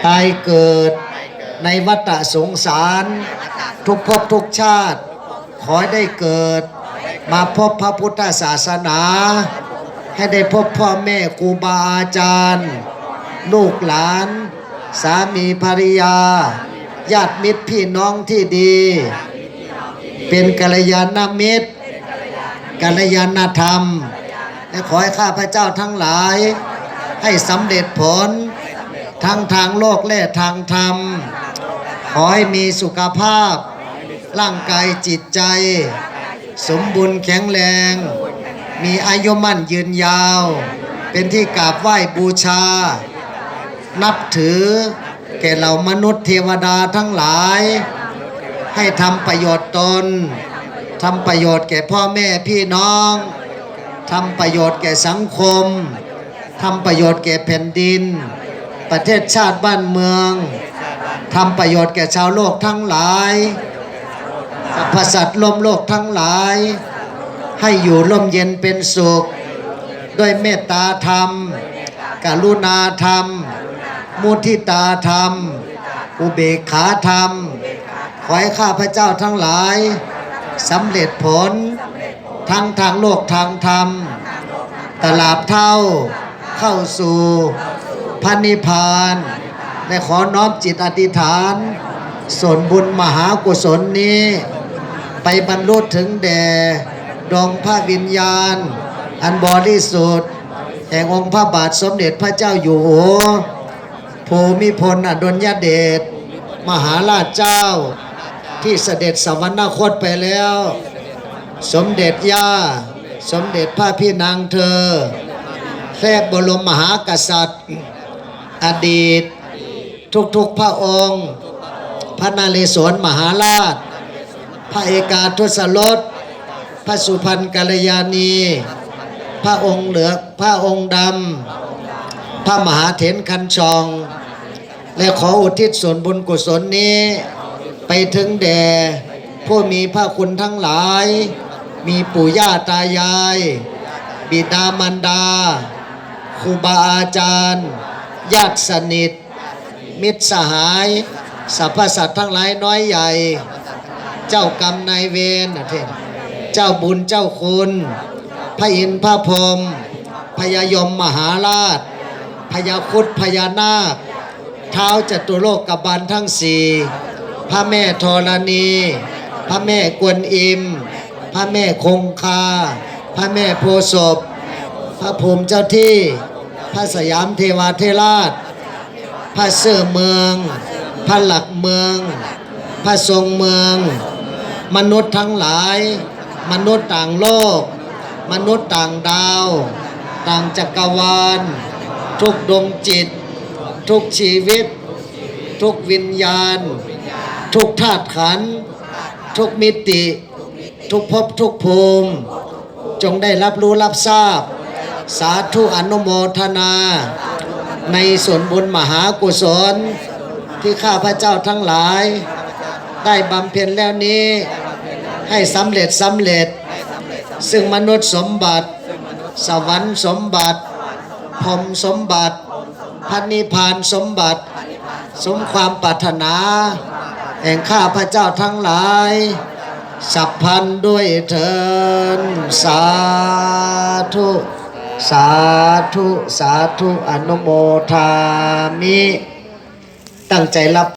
ตายเกิดในวัฏสงสารทุกภพทุกชาติขอให้ได้เกิดมาพบพระพุทธศาสนาให้ได้พบพ่อแม่ครูบาอาจารย์ลูกหลานสามีภรรยาญาติมิตรพี่น้องที่ดีเป็นกัลยาณมิตรกัลยาณธรรมและขอให้ข้าพเจ้าทั้งหลายให้สำเร็จผลทั้งทางโลกและทางธรรมขอให้มีสุขภาพร่างกายจิตใจสมบูรณ์แข็งแรงมีอายุมั่นยืนยาวเป็นที่กราบไหว้บูชานับถือแก่เหล่ามนุษย์เทวดาทั้งหลายให้ทำประโยชน์ตนทำประโยชน์แก่พ่อแม่พี่น้องทำประโยชน์แก่สังคมทำประโยชน์แก่แผ่นดินประเทศชาติบ้านเมืองทำประโยชน์แก่ชาวโลกทั้งหลายสรรพสัตว์ร่วมโลกทั้งหลายให้อยู่ร่มเย็นเป็นสุขด้วยเมตตาธรรมกรุณาธรรมมุทิตาธรรมอุเบกขาธรรมขอให้ข้าพเจ้าทั้งหลายสำเร็จผลทั้งทางโลกทางธรรมตลาดเท่าเข้าสู่พระนิพพานและขอน้อมจิตอธิษฐานส่วนบุญมหากุศลนี้ไปบรรลุถึงแด่ดวงพระวิญญาณอันบริสุทธิ์แห่งองค์พระบาทสมเด็จพระเจ้าอยู่หัวภูมิพลอดุลยเดชมหาราชเจ้าที่เสด็จสวรรคตไปแล้วสมเด็จย่าสมเด็จพระพี่นางเธอแทบบรมมหากษัตริย์อดีตทุกๆพระองค์พระนเรศวรมหาราชพระเอกาทศรสพระสุพรรณกัลยาณีพระองค์เหลืองพระองค์ดำพระมหาเถรคันชองและขออุทิศส่วนบุญกุศลนี้ไปถึงแด่ผู้มีพระคุณทั้งหลายมีปู่ย่าตายายบิดามารดาครูบาอาจารย์ญาติสนิทมิตรสหายสรรพสัตว์ทั้งหลายน้อยใหญ่เจ้ากรรมนายเวรเจ้าบุญเจ้าคุณพระอินทร์พระพรหมพญายมมหาราชพญาครุฑพญานาคท้าวจตุโลกบาลทั้งสี่พระแม่ธรณีพระแม่กวนอิมพระแม่คงคาพระแม่โพธิ์ศพพระภูมิเจ้าที่พระสยามเทวาธิราชพระเสื่อเมืองพระหลักเมืองพระทรงเมืองมนุษย์ทั้งหลายมนุษย์ต่างโลกมนุษย์ต่างดาวต่างจักรวาลทุกดวงจิตทุกชีวิตทุกวิญญาณทุกธาตุขันธ์ทุกมิติทุกภพทุกภูมิจงได้รับรู้รับทราบสาธุอนุโมทนาในส่วนบุญมหากุศลที่ข้าพเจ้าทั้งหลายได้บำเพ็ญแล้วนี้ให้สำเร็จซึ่งมนุษย์สมบัติสวรรค์สมบัติพรหมสมบัติพระนิพพานสมบัติสมความปรารถนาแห่งข้าพเจ้าทั้งหลายสัพพันด้วยเถิดสาธุสาธุสาธุอนุโมทามิตั้งใจรับ